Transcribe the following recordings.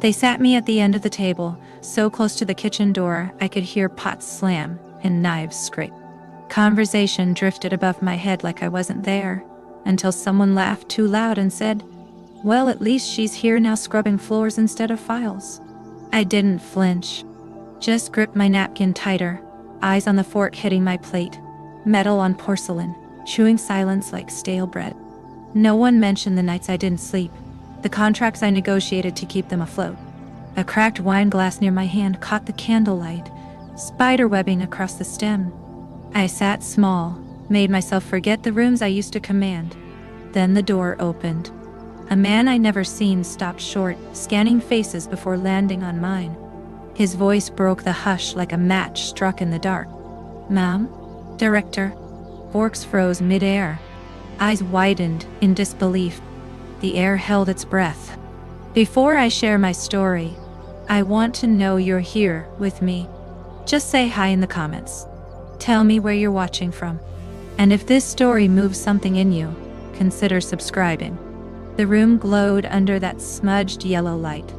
They sat me at the end of the table, so close to the kitchen door I could hear pots slam and knives scrape. Conversation drifted above my head like I wasn't there, until someone laughed too loud and said, "Well, at least she's here now scrubbing floors instead of files." I didn't flinch, just gripped my napkin tighter, eyes on the fork hitting my plate, metal on porcelain, chewing silence like stale bread. No one mentioned the nights I didn't sleep, the contracts I negotiated to keep them afloat. A cracked wine glass near my hand caught the candlelight, spiderwebbing across the stem. I sat small, made myself forget the rooms I used to command. Then the door opened. A man I'd never seen stopped short, scanning faces before landing on mine. His voice broke the hush like a match struck in the dark. "Ma'am?" "Director." Forks froze mid-air. Eyes widened in disbelief. The air held its breath. "Before I share my story, I want to know you're here with me. Just say hi in the comments. Tell me where you're watching from. And if this story moves something in you, consider subscribing." The room glowed under that smudged yellow light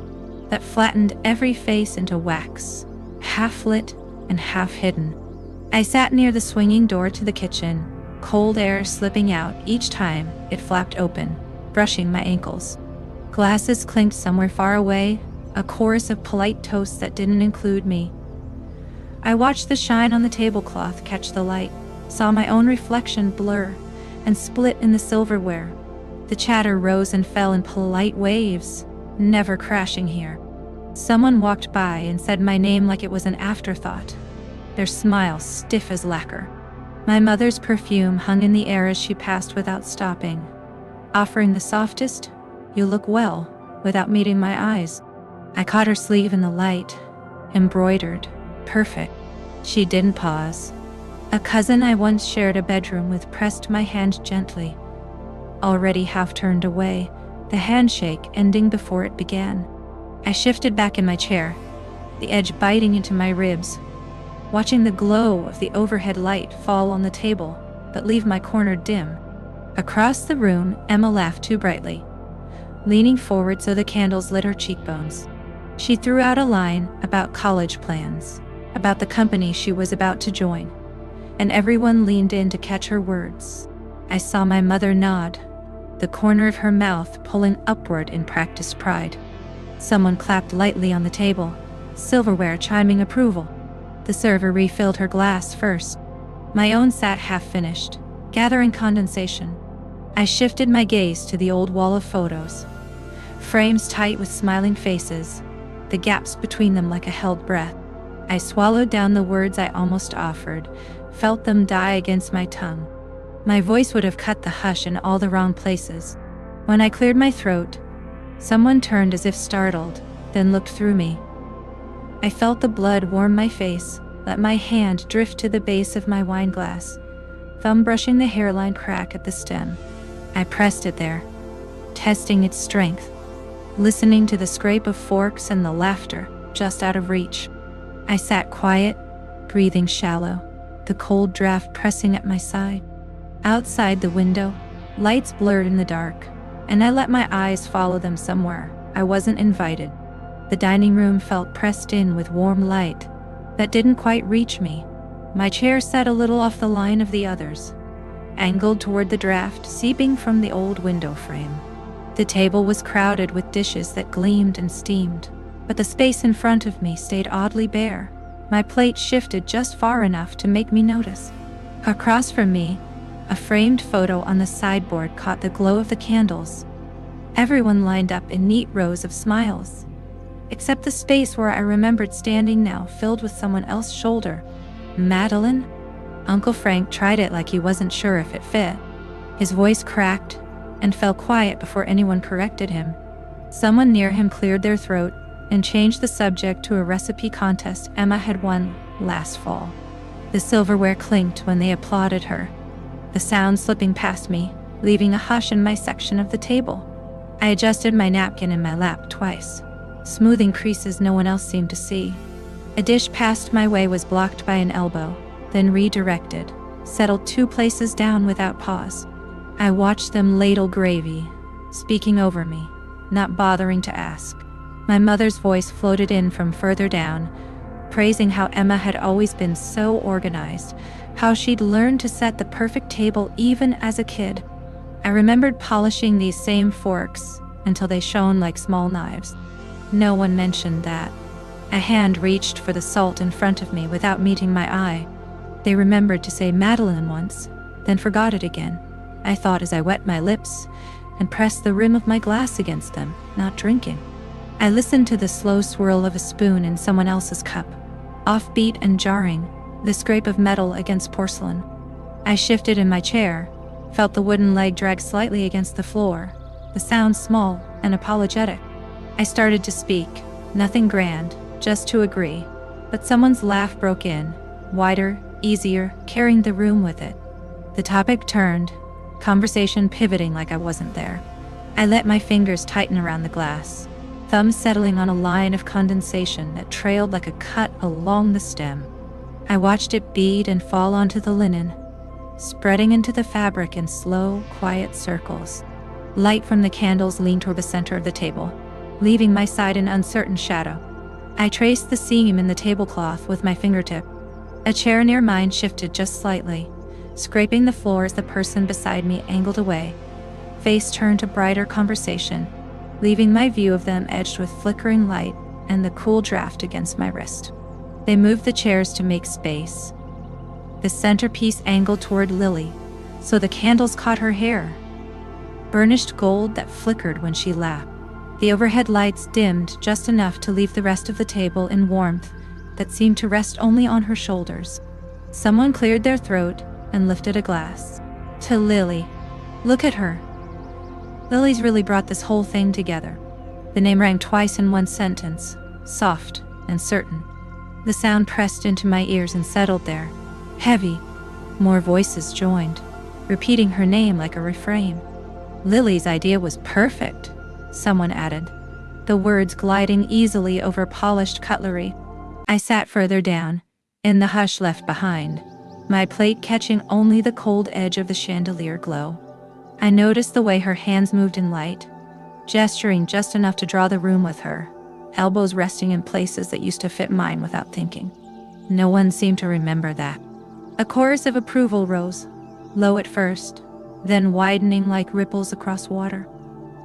that flattened every face into wax, half lit and half hidden. I sat near the swinging door to the kitchen, cold air slipping out each time it flapped open, brushing my ankles. Glasses clinked somewhere far away, a chorus of polite toasts that didn't include me. I watched the shine on the tablecloth catch the light, saw my own reflection blur and split in the silverware. The chatter rose and fell in polite waves, never crashing here. Someone walked by and said my name like it was an afterthought, their smile stiff as lacquer. My mother's perfume hung in the air as she passed without stopping, offering the softest, "You look well," without meeting my eyes. I caught her sleeve in the light, embroidered, perfect. She didn't pause. A cousin I once shared a bedroom with pressed my hand gently. Already half turned away, the handshake ending before it began. I shifted back in my chair, the edge biting into my ribs, watching the glow of the overhead light fall on the table, but leave my corner dim. Across the room, Emma laughed too brightly, leaning forward so the candles lit her cheekbones. She threw out a line about college plans, about the company she was about to join, and everyone leaned in to catch her words. I saw my mother nod, the corner of her mouth pulling upward in practiced pride. Someone clapped lightly on the table, silverware chiming approval. The server refilled her glass first. My own sat half-finished, gathering condensation. I shifted my gaze to the old wall of photos, frames tight with smiling faces, the gaps between them like a held breath. I swallowed down the words I almost offered, felt them die against my tongue. My voice would have cut the hush in all the wrong places. When I cleared my throat, someone turned as if startled, then looked through me. I felt the blood warm my face, let my hand drift to the base of my wine glass, thumb brushing the hairline crack at the stem. I pressed it there, testing its strength, listening to the scrape of forks and the laughter just out of reach. I sat quiet, breathing shallow, the cold draft pressing at my side. Outside the window, lights blurred in the dark, and I let my eyes follow them somewhere I wasn't invited. The dining room felt pressed in with warm light that didn't quite reach me. My chair sat a little off the line of the others, angled toward the draft seeping from the old window frame. The table was crowded with dishes that gleamed and steamed, but the space in front of me stayed oddly bare. My plate shifted just far enough to make me notice. Across from me, a framed photo on the sideboard caught the glow of the candles. Everyone lined up in neat rows of smiles, except the space where I remembered standing now filled with someone else's shoulder. "Madeline?" Uncle Frank tried it like he wasn't sure if it fit. His voice cracked and fell quiet before anyone corrected him. Someone near him cleared their throat and changed the subject to a recipe contest Emma had won last fall. The silverware clinked when they applauded her, the sound slipping past me, leaving a hush in my section of the table. I adjusted my napkin in my lap twice, smoothing creases no one else seemed to see. A dish passed my way was blocked by an elbow, then redirected, settled 2 places down without pause. I watched them ladle gravy, speaking over me, not bothering to ask. My mother's voice floated in from further down, praising how Emma had always been so organized, how she'd learned to set the perfect table even as a kid. I remembered polishing these same forks until they shone like small knives. No one mentioned that. A hand reached for the salt in front of me without meeting my eye. They remembered to say Madeline once, then forgot it again, I thought as I wet my lips and pressed the rim of my glass against them, not drinking. I listened to the slow swirl of a spoon in someone else's cup, offbeat and jarring, the scrape of metal against porcelain. I shifted in my chair, felt the wooden leg drag slightly against the floor, the sound small and apologetic. I started to speak, nothing grand, just to agree, but someone's laugh broke in, wider, easier, carrying the room with it. The topic turned, conversation pivoting like I wasn't there. I let my fingers tighten around the glass, thumbs settling on a line of condensation that trailed like a cut along the stem. I watched it bead and fall onto the linen, spreading into the fabric in slow, quiet circles. Light from the candles leaned toward the center of the table, leaving my side in uncertain shadow. I traced the seam in the tablecloth with my fingertip. A chair near mine shifted just slightly, scraping the floor as the person beside me angled away. Face turned to brighter conversation, leaving my view of them edged with flickering light and the cool draft against my wrist. They moved the chairs to make space. The centerpiece angled toward Lily, so the candles caught her hair, burnished gold that flickered when she laughed. The overhead lights dimmed just enough to leave the rest of the table in warmth that seemed to rest only on her shoulders. Someone cleared their throat and lifted a glass. To Lily. Look at her. Lily's really brought this whole thing together. The name rang twice in one sentence, soft and certain. The sound pressed into my ears and settled there, heavy. More voices joined, repeating her name like a refrain. Lily's idea was perfect, someone added, the words gliding easily over polished cutlery. I sat further down, in the hush left behind, my plate catching only the cold edge of the chandelier glow. I noticed the way her hands moved in light, gesturing just enough to draw the room with her, elbows resting in places that used to fit mine without thinking. No one seemed to remember that. A chorus of approval rose, low at first, then widening like ripples across water.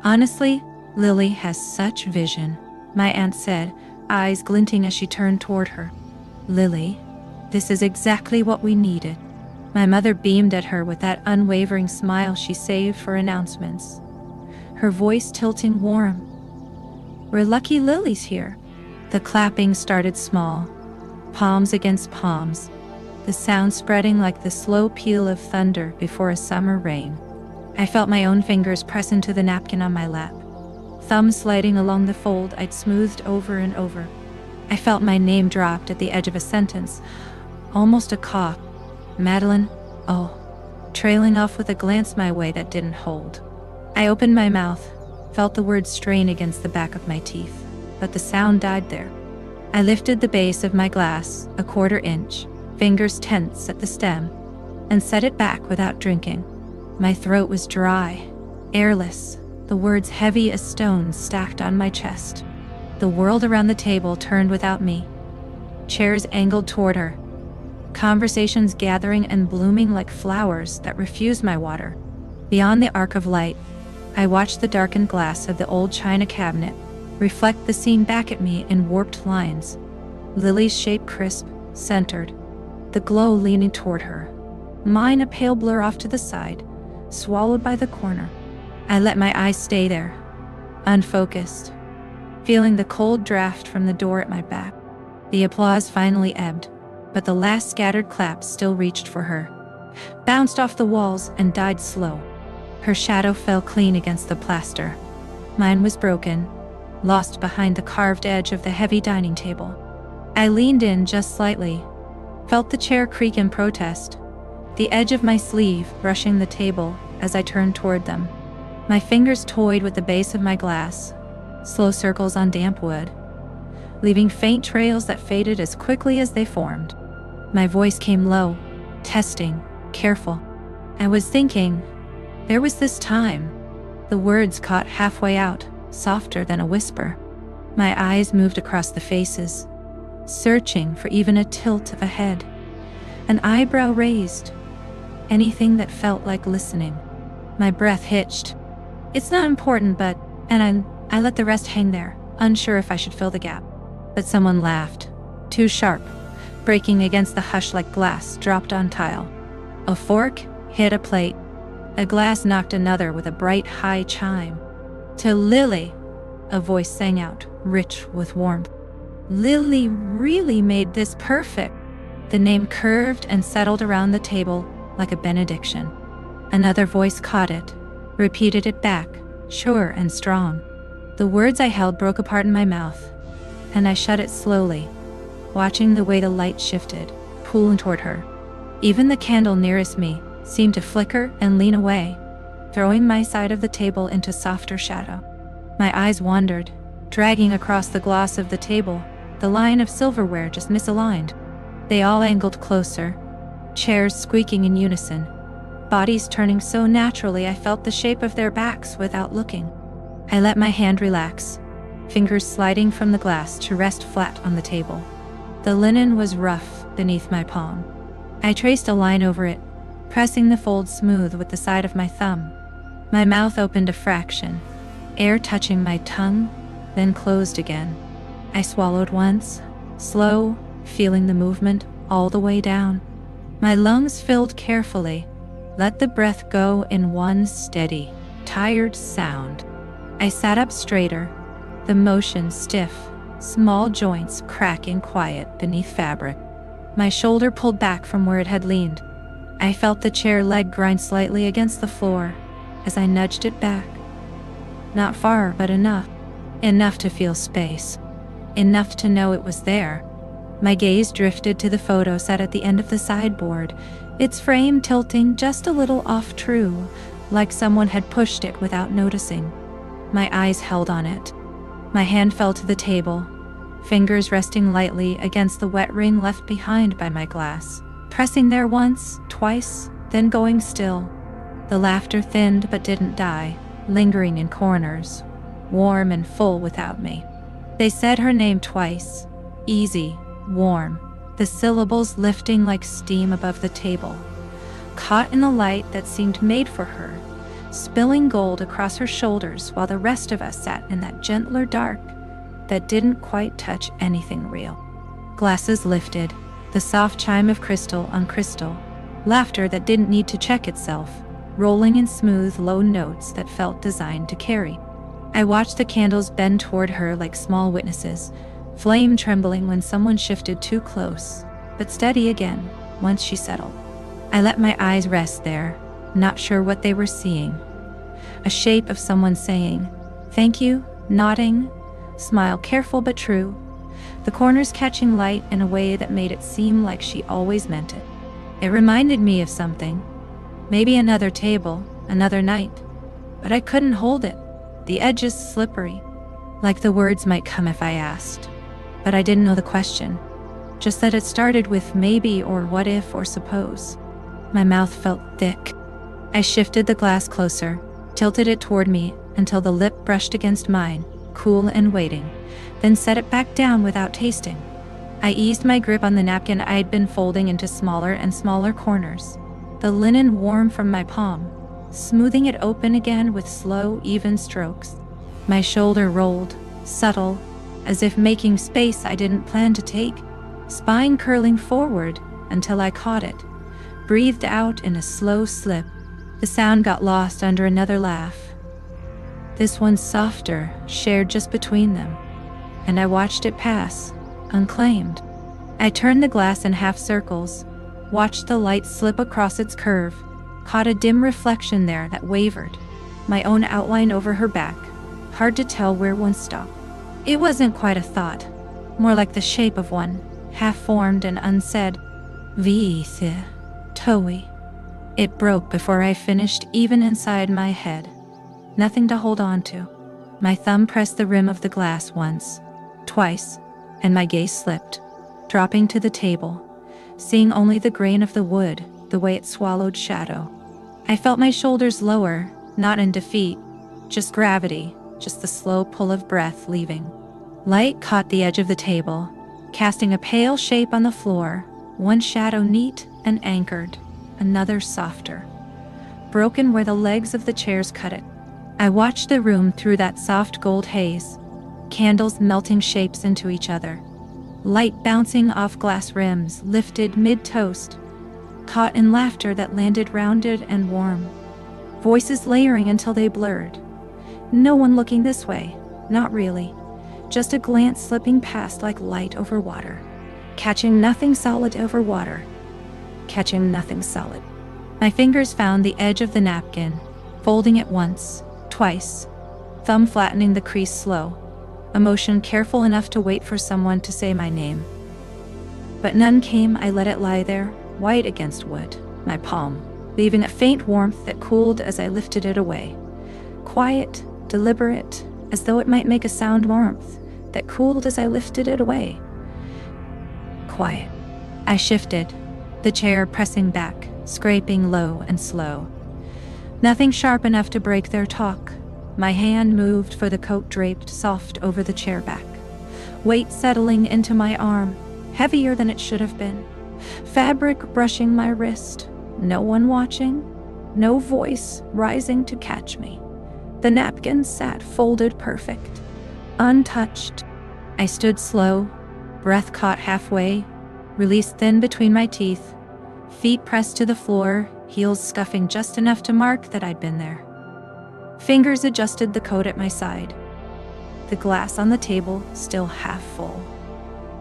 Honestly, Lily has such vision, my aunt said, eyes glinting as she turned toward her. Lily, this is exactly what we needed. My mother beamed at her with that unwavering smile she saved for announcements, her voice tilting warm. We're lucky Lily's here. The clapping started small, palms against palms, the sound spreading like the slow peal of thunder before a summer rain. I felt my own fingers press into the napkin on my lap, thumbs sliding along the fold I'd smoothed over and over. I felt my name dropped at the edge of a sentence, almost a cough. Madeline, oh, trailing off with a glance my way that didn't hold. I opened my mouth, felt the words strain against the back of my teeth, but the sound died there. I lifted the base of my glass a 1/4 inch, fingers tense at the stem, and set it back without drinking. My throat was dry, airless, the words heavy as stones stacked on my chest. The world around the table turned without me. Chairs angled toward her, conversations gathering and blooming like flowers that refused my water. Beyond the arc of light, I watched the darkened glass of the old china cabinet reflect the scene back at me in warped lines. Lily's shape crisp, centered, the glow leaning toward her. Mine a pale blur off to the side, swallowed by the corner. I let my eyes stay there, unfocused, feeling the cold draft from the door at my back. The applause finally ebbed, but the last scattered claps still reached for her, bounced off the walls and died slow. Her shadow fell clean against the plaster. Mine was broken, lost behind the carved edge of the heavy dining table. I leaned in just slightly, felt the chair creak in protest, the edge of my sleeve brushing the table as I turned toward them. My fingers toyed with the base of my glass, slow circles on damp wood, leaving faint trails that faded as quickly as they formed. My voice came low, testing, careful. I was thinking, there was this time. The words caught halfway out, softer than a whisper. My eyes moved across the faces, searching for even a tilt of a head, an eyebrow raised, anything that felt like listening. My breath hitched. It's not important, but... And I let the rest hang there, unsure if I should fill the gap. But someone laughed, too sharp, breaking against the hush like glass dropped on tile. A fork hit a plate. A glass knocked another with a bright high chime. "To Lily," a voice sang out, rich with warmth. "Lily really made this perfect." The name curved and settled around the table like a benediction. Another voice caught it, repeated it back, sure and strong. The words I held broke apart in my mouth, and I shut it slowly, watching the way the light shifted, pulling toward her. Even the candle nearest me seemed to flicker and lean away, throwing my side of the table into softer shadow. My eyes wandered, dragging across the gloss of the table, the line of silverware just misaligned. They all angled closer, chairs squeaking in unison, bodies turning so naturally I felt the shape of their backs without looking. I let my hand relax, fingers sliding from the glass to rest flat on the table. The linen was rough beneath my palm. I traced a line over it, pressing the fold smooth with the side of my thumb. My mouth opened a fraction, air touching my tongue, then closed again. I swallowed once, slow, feeling the movement all the way down. My lungs filled carefully, let the breath go in one steady, tired sound. I sat up straighter, the motion stiff, small joints cracking quiet beneath fabric. My shoulder pulled back from where it had leaned. I felt the chair leg grind slightly against the floor as I nudged it back. Not far, but enough. Enough to feel space. Enough to know it was there. My gaze drifted to the photo set at the end of the sideboard, its frame tilting just a little off true, like someone had pushed it without noticing. My eyes held on it. My hand fell to the table, fingers resting lightly against the wet ring left behind by my glass, pressing there once, twice, then going still. The laughter thinned but didn't die, lingering in corners, warm and full without me. They said her name twice, easy, warm, the syllables lifting like steam above the table, caught in a light that seemed made for her, spilling gold across her shoulders while the rest of us sat in that gentler dark that didn't quite touch anything real. Glasses lifted, the soft chime of crystal on crystal, laughter that didn't need to check itself, rolling in smooth, low notes that felt designed to carry. I watched the candles bend toward her like small witnesses, flame trembling when someone shifted too close, but steady again once she settled. I let my eyes rest there, not sure what they were seeing. A shape of someone saying, "Thank you," nodding, smile careful but true, the corners catching light in a way that made it seem like she always meant it. It reminded me of something, maybe another table, another night, but I couldn't hold it. The edges slippery, like the words might come if I asked. But I didn't know the question, just that it started with maybe or what if or suppose. My mouth felt thick. I shifted the glass closer, tilted it toward me until the lip brushed against mine, cool and waiting, then set it back down without tasting. I eased my grip on the napkin I'd been folding into smaller and smaller corners, the linen warm from my palm, smoothing it open again with slow, even strokes. My shoulder rolled, subtle, as if making space I didn't plan to take, spine curling forward until I caught it, breathed out in a slow slip. The sound got lost under another laugh. This one softer, shared just between them, and I watched it pass, unclaimed. I turned the glass in half circles, watched the light slip across its curve, caught a dim reflection there that wavered, my own outline over her back, hard to tell where one stopped. It wasn't quite a thought, more like the shape of one, half-formed and unsaid, "Viithe, Towie." It broke before I finished, even inside my head. Nothing to hold on to. My thumb pressed the rim of the glass once, twice, and my gaze slipped, dropping to the table, seeing only the grain of the wood, the way it swallowed shadow. I felt my shoulders lower, not in defeat, just gravity, just the slow pull of breath leaving. Light caught the edge of the table, casting a pale shape on the floor, one shadow neat and anchored, another softer, broken where the legs of the chairs cut it. I watched the room through that soft gold haze, candles melting shapes into each other, light bouncing off glass rims, lifted mid-toast, caught in laughter that landed rounded and warm, voices layering until they blurred. No one looking this way, not really. Just a glance slipping past like light over water, catching nothing solid over water, catching nothing solid. My fingers found the edge of the napkin, folding it once, twice, thumb flattening the crease slow, a motion careful enough to wait for someone to say my name. But none came. I let it lie there, white against wood, my palm, leaving a faint warmth that cooled as I lifted it away. Quiet, deliberate, as though it might make a sound, warmth that cooled as I lifted it away. Quiet. I shifted, the chair pressing back, scraping low and slow. Nothing sharp enough to break their talk. My hand moved for the coat draped soft over the chair back, weight settling into my arm, heavier than it should have been. Fabric brushing my wrist, no one watching, no voice rising to catch me. The napkin sat folded perfect, untouched. I stood slow, breath caught halfway, released thin between my teeth, feet pressed to the floor, heels scuffing just enough to mark that I'd been there. Fingers adjusted the coat at my side, the glass on the table still half full,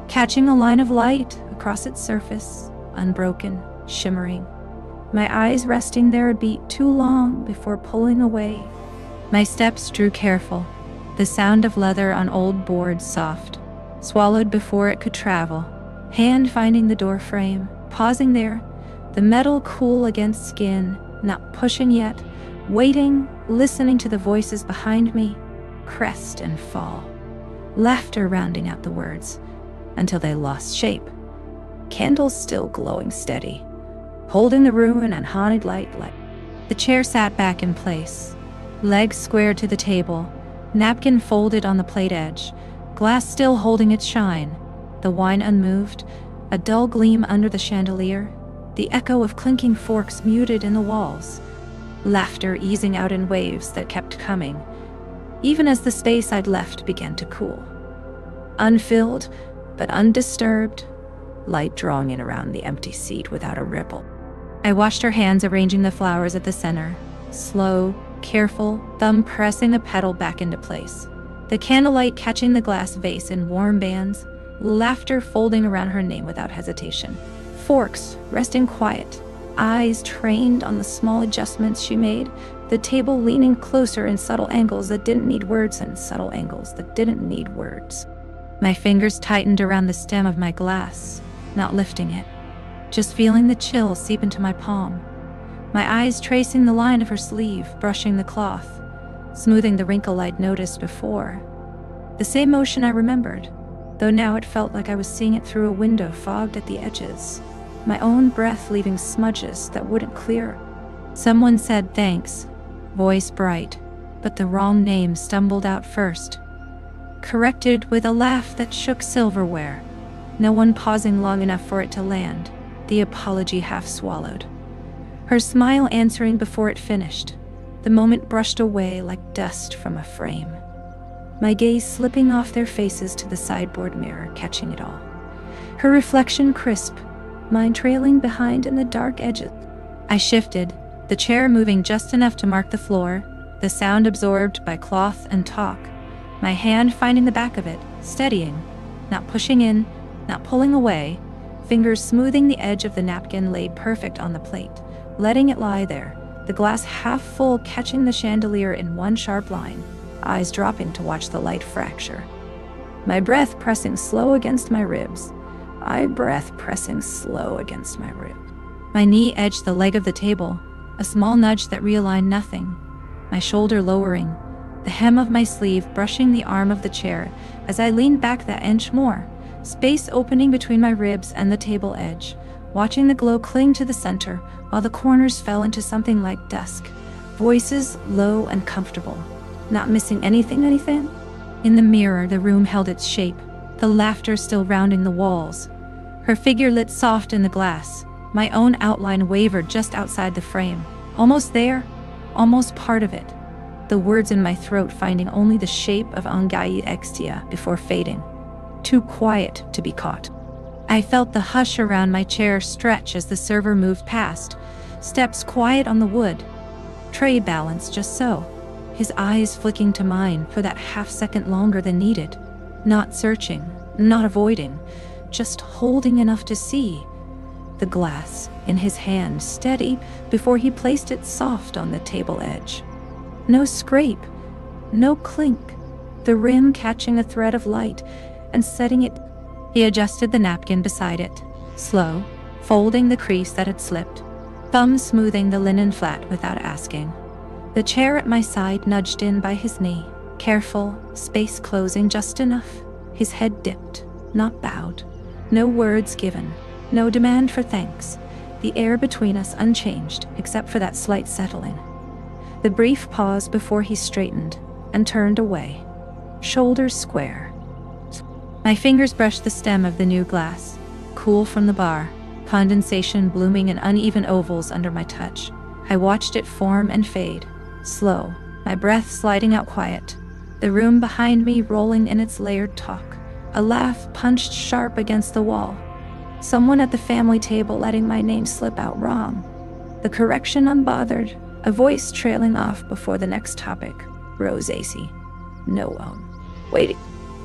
catching a line of light across its surface, unbroken, shimmering. My eyes resting there a beat too long before pulling away. My steps drew careful, the sound of leather on old boards soft, swallowed before it could travel, hand finding the door frame, pausing there, the metal cool against skin, not pushing yet, waiting, listening to the voices behind me, crest and fall, laughter rounding out the words, until they lost shape. Candles still glowing steady, holding the room in unhaunted light. The chair sat back in place, legs squared to the table, napkin folded on the plate edge, glass still holding its shine, the wine unmoved, a dull gleam under the chandelier, the echo of clinking forks muted in the walls, laughter easing out in waves that kept coming, even as the space I'd left began to cool. Unfilled, but undisturbed, light drawing in around the empty seat without a ripple. I watched her hands arranging the flowers at the center, slow, careful, thumb pressing the petal back into place, the candlelight catching the glass vase in warm bands, laughter folding around her name without hesitation, forks resting quiet, eyes trained on the small adjustments she made, the table leaning closer in subtle angles that didn't need words and subtle angles that didn't need words. My fingers tightened around the stem of my glass, not lifting it, just feeling the chill seep into my palm. My eyes tracing the line of her sleeve, brushing the cloth, smoothing the wrinkle I'd noticed before. The same motion I remembered, though now it felt like I was seeing it through a window fogged at the edges. My own breath leaving smudges that wouldn't clear. Someone said thanks, voice bright, but the wrong name stumbled out first. Corrected with a laugh that shook silverware, no one pausing long enough for it to land, the apology half swallowed. Her smile answering before it finished, the moment brushed away like dust from a frame. My gaze slipping off their faces to the sideboard mirror, catching it all. Her reflection crisp, mine trailing behind in the dark edges. I shifted, the chair moving just enough to mark the floor, the sound absorbed by cloth and talk, my hand finding the back of it, steadying, not pushing in, not pulling away, fingers smoothing the edge of the napkin laid perfect on the plate, letting it lie there, the glass half full catching the chandelier in one sharp line, eyes dropping to watch the light fracture. My breath pressing slow against my ribs, my breath pressing slow against my rib. My knee edged the leg of the table, a small nudge that realigned nothing, my shoulder lowering, the hem of my sleeve brushing the arm of the chair as I leaned back that inch more, space opening between my ribs and the table edge, watching the glow cling to the center while the corners fell into something like dusk, voices low and comfortable, not missing anything, In the mirror, the room held its shape, the laughter still rounding the walls. Her figure lit soft in the glass. My own outline wavered just outside the frame. Almost there, almost part of it. The words in my throat finding only the shape of Angai Extia before fading. Too quiet to be caught. I felt the hush around my chair stretch as the server moved past, steps quiet on the wood. Tray balanced just so, his eyes flicking to mine for that half-second longer than needed. Not searching, not avoiding, just holding enough to see. The glass in his hand steady before he placed it soft on the table edge. No scrape, no clink, the rim catching a thread of light and setting it. He adjusted the napkin beside it, slow, folding the crease that had slipped, thumb smoothing the linen flat without asking. The chair at my side nudged in by his knee, careful, space closing just enough. His head dipped, not bowed. No words given, no demand for thanks. The air between us unchanged, except for that slight settling. The brief pause before he straightened and turned away, shoulders square. My fingers brushed the stem of the new glass, cool from the bar, condensation blooming in uneven ovals under my touch. I watched it form and fade, slow, my breath sliding out quiet. The room behind me rolling in its layered talk. A laugh punched sharp against the wall. Someone at the family table letting my name slip out wrong. The correction unbothered, a voice trailing off before the next topic. Rose AC. No, wait.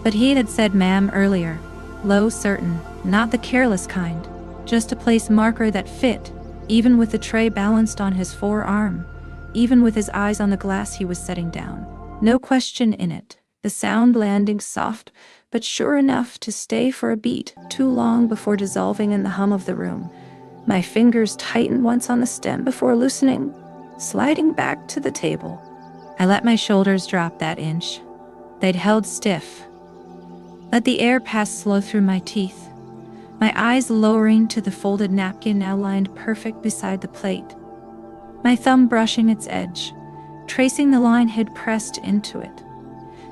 But he had said ma'am earlier. Low certain, not the careless kind. Just a place marker that fit, even with the tray balanced on his forearm, even with his eyes on the glass he was setting down. No question in it, the sound landing soft, but sure enough to stay for a beat, too long before dissolving in the hum of the room. My fingers tightened once on the stem before loosening, sliding back to the table. I let my shoulders drop that inch. They'd held stiff. Let the air pass slow through my teeth, my eyes lowering to the folded napkin now lined perfect beside the plate. My thumb brushing its edge, tracing the line he'd pressed into it.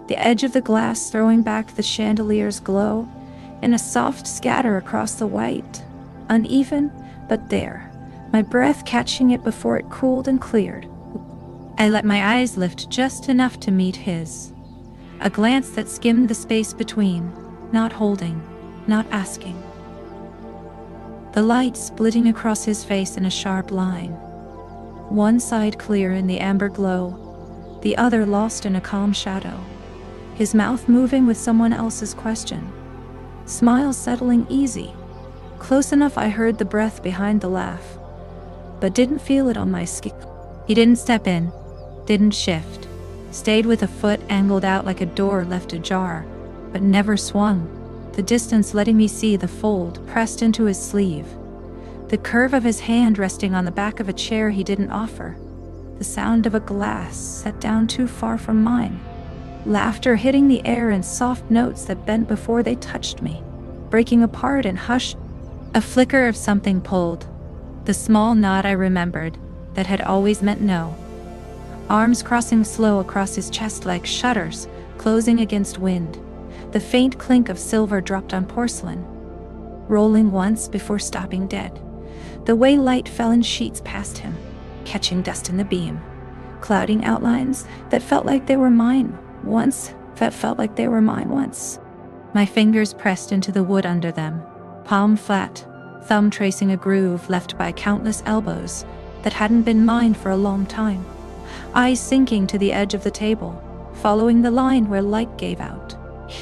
The edge of the glass throwing back the chandelier's glow in a soft scatter across the white. Uneven, but there, my breath catching it before it cooled and cleared. I let my eyes lift just enough to meet his. A glance that skimmed the space between, not holding, not asking. The light splitting across his face in a sharp line. One side clear in the amber glow, the other lost in a calm shadow. His mouth moving with someone else's question. Smile settling easy. Close enough I heard the breath behind the laugh, but didn't feel it on my skin. He didn't step in, didn't shift. Stayed with a foot angled out like a door left ajar, but never swung, the distance letting me see the fold pressed into his sleeve, the curve of his hand resting on the back of a chair he didn't offer, the sound of a glass set down too far from mine, laughter hitting the air in soft notes that bent before they touched me, breaking apart in hush, a flicker of something pulled, the small nod I remembered that had always meant no. Arms crossing slow across his chest like shutters, closing against wind. The faint clink of silver dropped on porcelain, rolling once before stopping dead. The way light fell in sheets past him, catching dust in the beam. Clouding outlines that felt like they were mine once, My fingers pressed into the wood under them, palm flat, thumb tracing a groove left by countless elbows that hadn't been mine for a long time. Eyes sinking to the edge of the table, following the line where light gave out.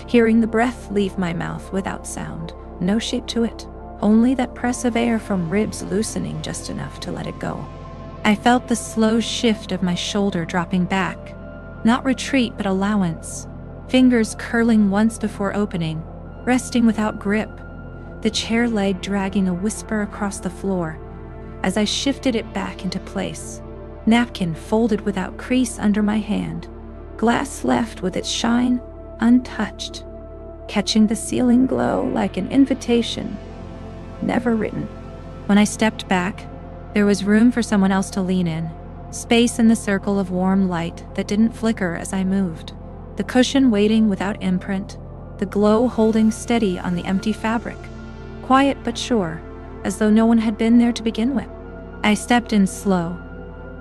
Hearing the breath leave my mouth without sound, no shape to it, only that press of air from ribs loosening just enough to let it go. I felt the slow shift of my shoulder dropping back, not retreat but allowance, fingers curling once before opening, resting without grip, the chair leg dragging a whisper across the floor as I shifted it back into place. Napkin folded without crease under my hand, glass left with its shine untouched, catching the ceiling glow like an invitation, never written. When I stepped back, there was room for someone else to lean in, space in the circle of warm light that didn't flicker as I moved. The cushion waiting without imprint, the glow holding steady on the empty fabric. Quiet but sure, as though no one had been there to begin with. I stepped in slow,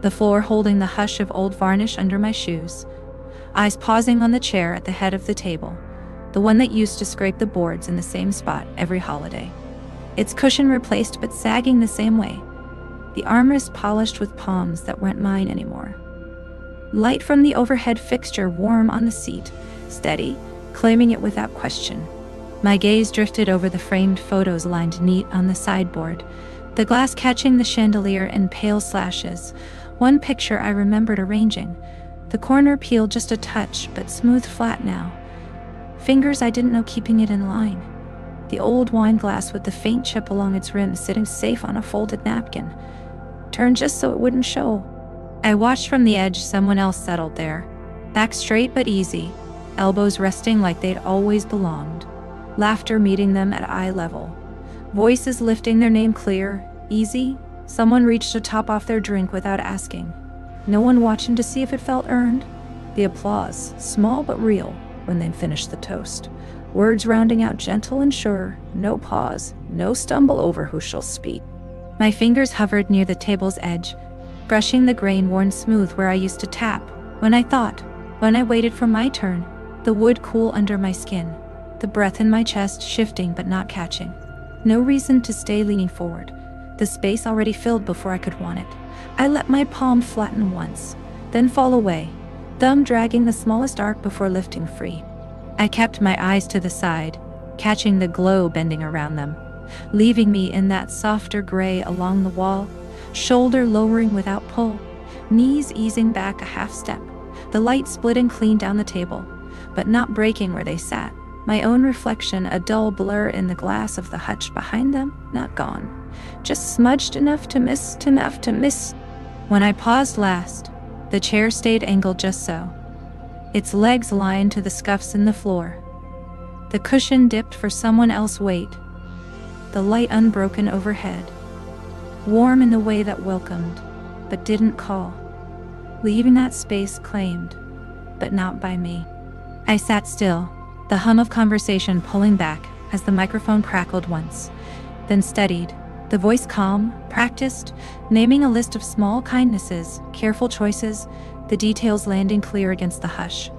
the floor holding the hush of old varnish under my shoes, eyes pausing on the chair at the head of the table, the one that used to scrape the boards in the same spot every holiday. Its cushion replaced but sagging the same way, the armrest polished with palms that weren't mine anymore. Light from the overhead fixture warm on the seat, steady, claiming it without question. My gaze drifted over the framed photos lined neat on the sideboard, the glass catching the chandelier in pale slashes. One picture I remembered arranging, the corner peeled just a touch but smooth flat now. Fingers I didn't know keeping it in line. The old wine glass with the faint chip along its rim sitting safe on a folded napkin, turned just so it wouldn't show. I watched from the edge. Someone else settled there, back straight but easy, elbows resting like they'd always belonged, laughter meeting them at eye level, voices lifting their name clear, easy. Someone reached a top off their drink without asking, no one watching to see if it felt earned. The applause, small but real, when they finished the toast, words rounding out gentle and sure, no pause, no stumble over who shall speak. My fingers hovered near the table's edge, brushing the grain worn smooth where I used to tap. When I waited for my turn, the wood cool under my skin, the breath in my chest shifting but not catching. No reason to stay leaning forward, the space already filled before I could want it. I let my palm flatten once, then fall away, thumb dragging the smallest arc before lifting free. I kept my eyes to the side, catching the glow bending around them, leaving me in that softer gray along the wall, shoulder lowering without pull, knees easing back a half step, the light splitting clean down the table, but not breaking where they sat. My own reflection a dull blur in the glass of the hutch behind them, not gone, just smudged enough to miss. When I paused last, the chair stayed angled just so, its legs lined to the scuffs in the floor. The cushion dipped for someone else's weight, the light unbroken overhead, warm in the way that welcomed, but didn't call, leaving that space claimed, but not by me. I sat still, the hum of conversation pulling back as the microphone crackled once, then steadied, the voice calm, practiced, naming a list of small kindnesses, careful choices, the details landing clear against the hush,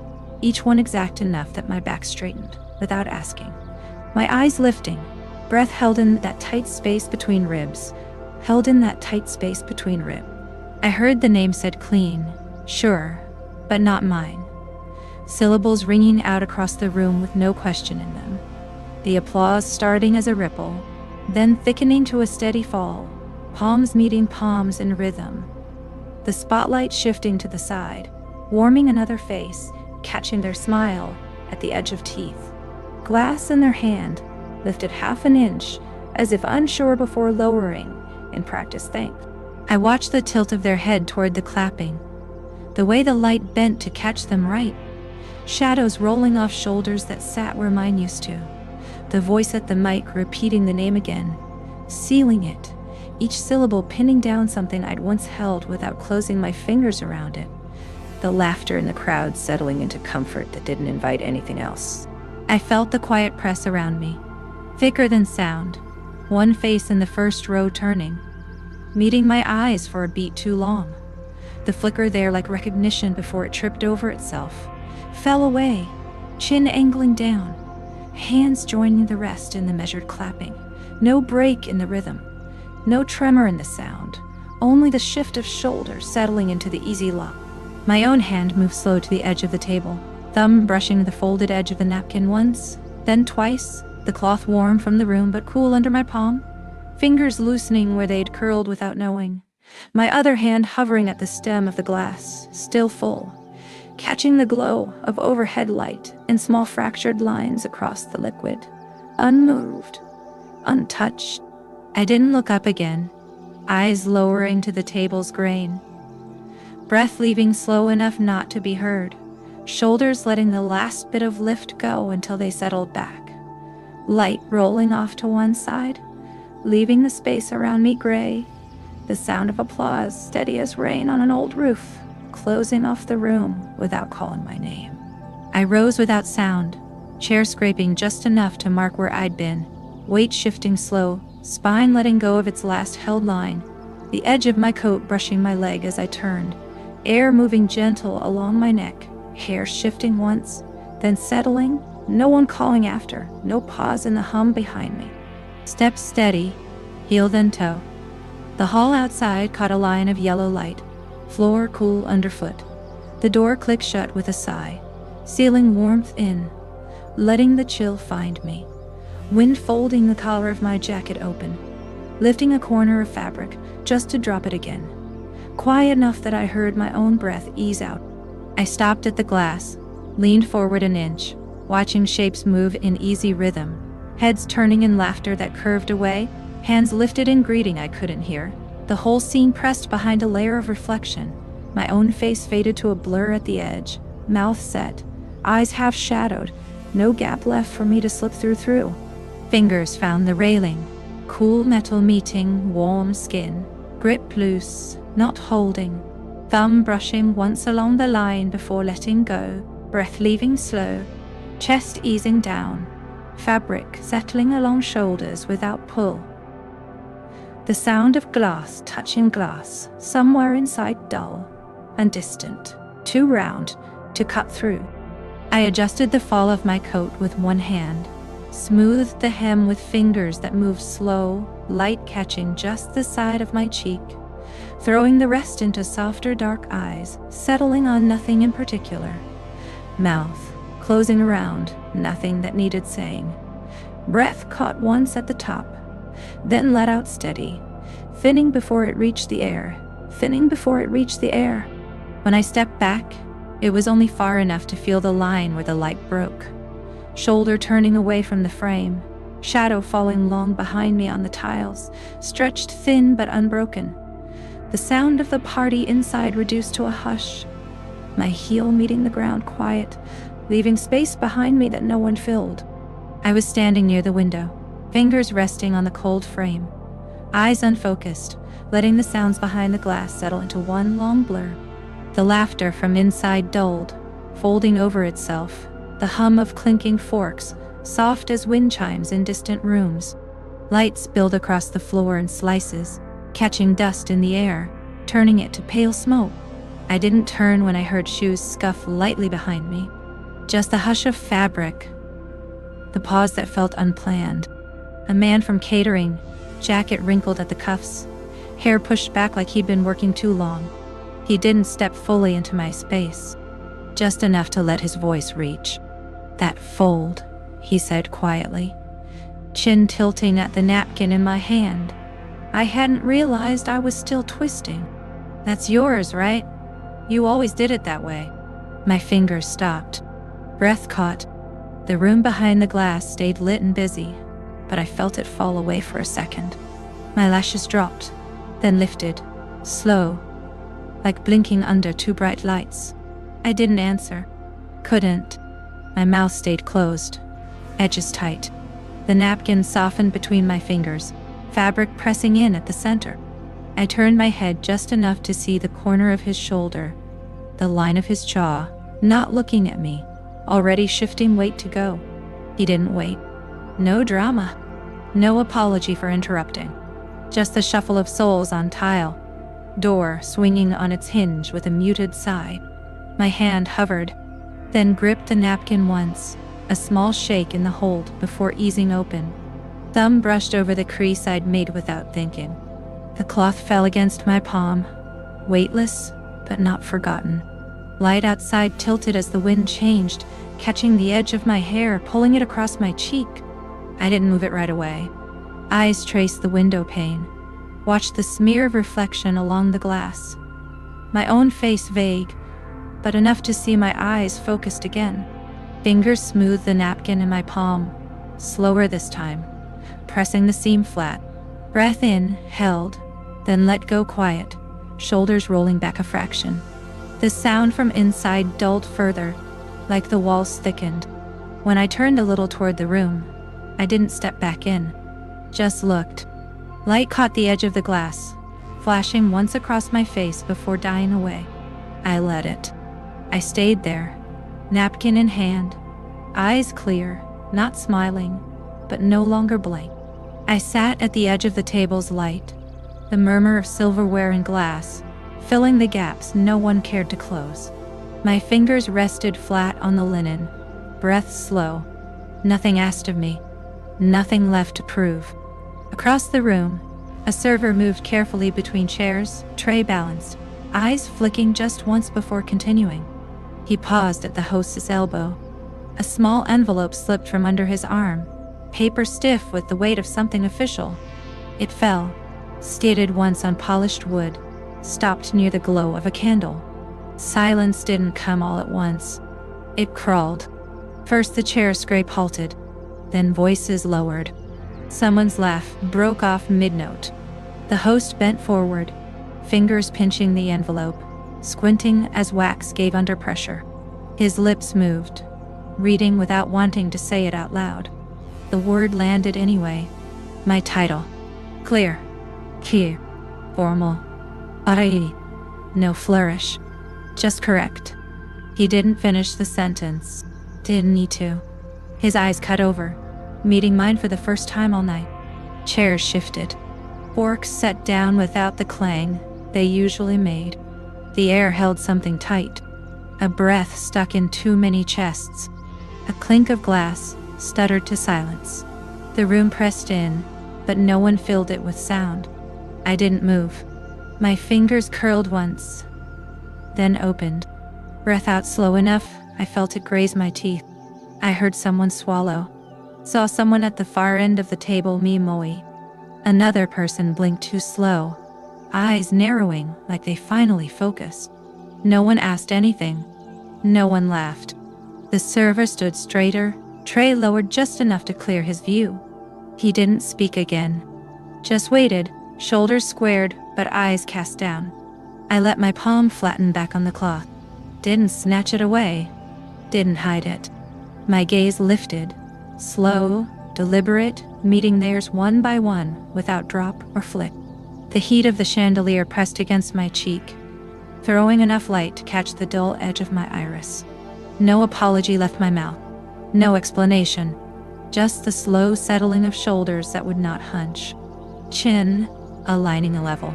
each one exact enough that my back straightened, without asking. My eyes lifting, breath held in that tight space between ribs. I heard the name said clean, sure, but not mine. Syllables ringing out across the room with no question in them. The applause starting as a ripple, then thickening to a steady fall, palms meeting palms in rhythm. The spotlight shifting to the side, warming another face, catching their smile at the edge of teeth. Glass in their hand, lifted half an inch, as if unsure before lowering, in practice thanked. I watched the tilt of their head toward the clapping, the way the light bent to catch them right, shadows rolling off shoulders that sat where mine used to, the voice at the mic repeating the name again, sealing it, each syllable pinning down something I'd once held without closing my fingers around it, the laughter in the crowd settling into comfort that didn't invite anything else. I felt the quiet press around me, thicker than sound, one face in the first row turning, meeting my eyes for a beat too long. The flicker there like recognition before it tripped over itself, fell away, chin angling down, hands joining the rest in the measured clapping. No break in the rhythm, no tremor in the sound, only the shift of shoulders settling into the easy lock. My own hand moved slow to the edge of the table, thumb brushing the folded edge of the napkin once, then twice, the cloth warm from the room but cool under my palm, fingers loosening where they'd curled without knowing, my other hand hovering at the stem of the glass, still full, catching the glow of overhead light in small fractured lines across the liquid, unmoved, untouched. I didn't look up again, eyes lowering to the table's grain, breath leaving slow enough not to be heard, shoulders letting the last bit of lift go until they settled back, light rolling off to one side, leaving the space around me gray, the sound of applause steady as rain on an old roof, closing off the room without calling my name. I rose without sound, chair scraping just enough to mark where I'd been, weight shifting slow, spine letting go of its last held line, the edge of my coat brushing my leg as I turned, air moving gentle along my neck, hair shifting once, then settling, no one calling after, no pause in the hum behind me. Steps steady, heel then toe. The hall outside caught a line of yellow light, floor cool underfoot. The door clicked shut with a sigh, sealing warmth in, letting the chill find me. Wind folding the collar of my jacket open, lifting a corner of fabric just to drop it again. Quiet enough that I heard my own breath ease out. I stopped at the glass, leaned forward an inch, watching shapes move in easy rhythm, heads turning in laughter that curved away, hands lifted in greeting I couldn't hear. The whole scene pressed behind a layer of reflection. My own face faded to a blur at the edge, mouth set, eyes half shadowed, no gap left for me to slip through. Fingers found the railing, cool metal meeting warm skin, grip loose, not holding, thumb brushing once along the line before letting go, breath leaving slow, chest easing down, fabric settling along shoulders without pull. The sound of glass touching glass, somewhere inside dull and distant, too round to cut through. I adjusted the fall of my coat with one hand, smoothed the hem with fingers that moved slow, light catching just the side of my cheek, throwing the rest into softer dark eyes, settling on nothing in particular. Mouth closing around, nothing that needed saying. Breath caught once at the top, then let out steady, thinning before it reached the air. When I stepped back, it was only far enough to feel the line where the light broke. Shoulder turning away from the frame, shadow falling long behind me on the tiles, stretched thin but unbroken. The sound of the party inside reduced to a hush. My heel meeting the ground quiet, leaving space behind me that no one filled. I was standing near the window, fingers resting on the cold frame, eyes unfocused, letting the sounds behind the glass settle into one long blur. The laughter from inside dulled, folding over itself, the hum of clinking forks, soft as wind chimes in distant rooms. Light spilled across the floor in slices, catching dust in the air, turning it to pale smoke. I didn't turn when I heard shoes scuff lightly behind me. Just the hush of fabric, the pause that felt unplanned. A man from catering, jacket wrinkled at the cuffs, hair pushed back like he'd been working too long. He didn't step fully into my space, just enough to let his voice reach. "That fold," he said quietly, chin tilting at the napkin in my hand. I hadn't realized I was still twisting. "That's yours, right? You always did it that way." My fingers stopped. Breath caught. The room behind the glass stayed lit and busy, but I felt it fall away for a second. My lashes dropped, then lifted, slow, like blinking under two bright lights. I didn't answer. Couldn't. My mouth stayed closed, edges tight. The napkin softened between my fingers, fabric pressing in at the center. I turned my head just enough to see the corner of his shoulder, the line of his jaw, not looking at me, already shifting weight to go. He didn't wait. No drama. No apology for interrupting. Just the shuffle of soles on tile. Door swinging on its hinge with a muted sigh. My hand hovered, then gripped the napkin once, a small shake in the hold before easing open. Thumb brushed over the crease I'd made without thinking. The cloth fell against my palm, weightless but not forgotten. Light outside tilted as the wind changed, catching the edge of my hair, pulling it across my cheek. I didn't move it right away. Eyes traced the window pane, watched the smear of reflection along the glass. My own face vague, but enough to see my eyes focused again. Fingers smoothed the napkin in my palm, slower this time, pressing the seam flat. Breath in, held, then let go quiet, shoulders rolling back a fraction. The sound from inside dulled further, like the walls thickened. When I turned a little toward the room, I didn't step back in, just looked. Light caught the edge of the glass, flashing once across my face before dying away. I let it. I stayed there, napkin in hand, eyes clear, not smiling, but no longer blank. I sat at the edge of the table's light, the murmur of silverware and glass, filling the gaps no one cared to close. My fingers rested flat on the linen, breath slow. Nothing asked of me, nothing left to prove. Across the room, a server moved carefully between chairs, tray balanced, eyes flicking just once before continuing. He paused at the host's elbow. A small envelope slipped from under his arm, paper stiff with the weight of something official. It fell, stated once on polished wood, stopped near the glow of a candle. Silence didn't come all at once. It crawled. First the chair scrape halted, then voices lowered. Someone's laugh broke off mid-note. The host bent forward, fingers pinching the envelope, squinting as wax gave under pressure. His lips moved, reading without wanting to say it out loud. The word landed anyway. My title. Clear. Clear. Formal. Arai. No flourish. Just correct. He didn't finish the sentence. Didn't need to. His eyes cut over, meeting mine for the first time all night. Chairs shifted. Forks set down without the clang they usually made. The air held something tight. A breath stuck in too many chests. A clink of glass stuttered to silence. The room pressed in, but no one filled it with sound. I didn't move. My fingers curled once, then opened. Breath out slow enough, I felt it graze my teeth. I heard someone swallow. Saw someone at the far end of the table me-moe. Another person blinked too slow, eyes narrowing like they finally focused. No one asked anything. No one laughed. The server stood straighter, tray lowered just enough to clear his view. He didn't speak again. Just waited, shoulders squared, but eyes cast down. I let my palm flatten back on the cloth. Didn't snatch it away. Didn't hide it. My gaze lifted, slow, deliberate, meeting theirs one by one without drop or flick. The heat of the chandelier pressed against my cheek, throwing enough light to catch the dull edge of my iris. No apology left my mouth. No explanation. Just the slow settling of shoulders that would not hunch. Chin aligning a level.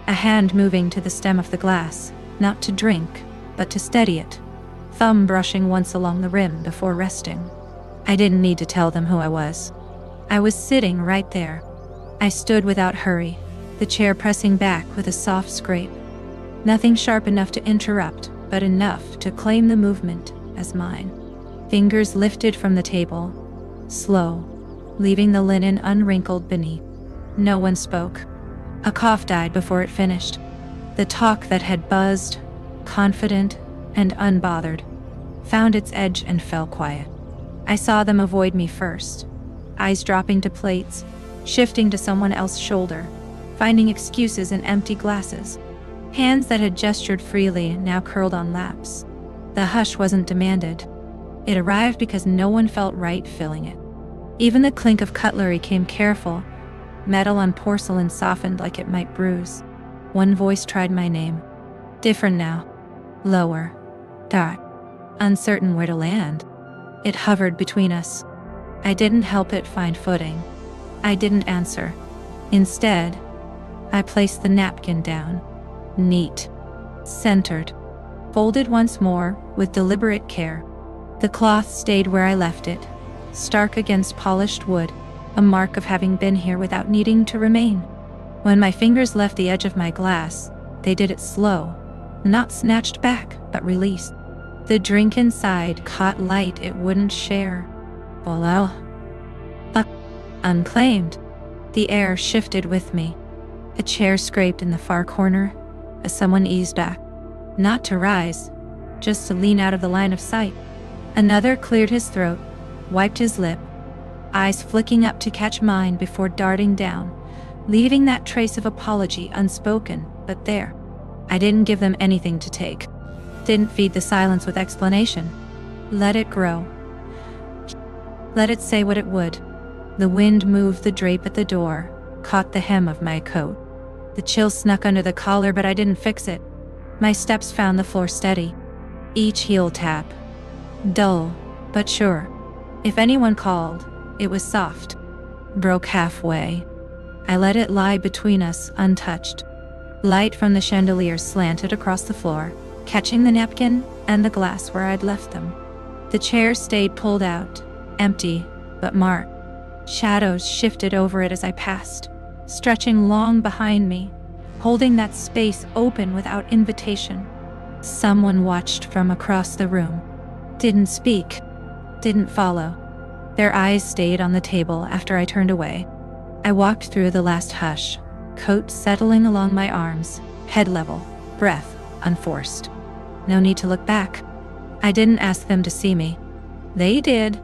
A hand moving to the stem of the glass, not to drink, but to steady it. Thumb brushing once along the rim before resting. I didn't need to tell them who I was. I was sitting right there. I stood without hurry, the chair pressing back with a soft scrape. Nothing sharp enough to interrupt, but enough to claim the movement as mine. Fingers lifted from the table, slow, leaving the linen unwrinkled beneath. No one spoke. A cough died before it finished. The talk that had buzzed, confident and unbothered, found its edge and fell quiet. I saw them avoid me first, eyes dropping to plates, shifting to someone else's shoulder, finding excuses in empty glasses. Hands that had gestured freely now curled on laps. The hush wasn't demanded. It arrived because no one felt right filling it. Even the clink of cutlery came careful, metal on porcelain softened like it might bruise. One voice tried my name. Different now. Lower. Dark. Uncertain where to land. It hovered between us. I didn't help it find footing. I didn't answer. Instead, I placed the napkin down. Neat. Centered. Folded once more, with deliberate care. The cloth stayed where I left it, stark against polished wood, a mark of having been here without needing to remain. When my fingers left the edge of my glass, they did it slow, not snatched back, but released. The drink inside caught light it wouldn't share. Below. Unclaimed. The air shifted with me. A chair scraped in the far corner, as someone eased back. Not to rise, just to lean out of the line of sight. Another cleared his throat, wiped his lip, eyes flicking up to catch mine before darting down, leaving that trace of apology unspoken, but there. I didn't give them anything to take. Didn't feed the silence with explanation. Let it grow. Let it say what it would. The wind moved the drape at the door, caught the hem of my coat. The chill snuck under the collar, but I didn't fix it. My steps found the floor steady. Each heel tap, Dull, but sure. If anyone called, it was soft. Broke halfway. I let it lie between us, untouched. Light from the chandelier slanted across the floor, catching the napkin and the glass where I'd left them. The chair stayed pulled out, empty, but marked. Shadows shifted over it as I passed, stretching long behind me, holding that space open without invitation. Someone watched from across the room. Didn't speak, didn't follow. Their eyes stayed on the table after I turned away. I walked through the last hush, coat settling along my arms, head level, breath unforced. No need to look back. I didn't ask them to see me. They did,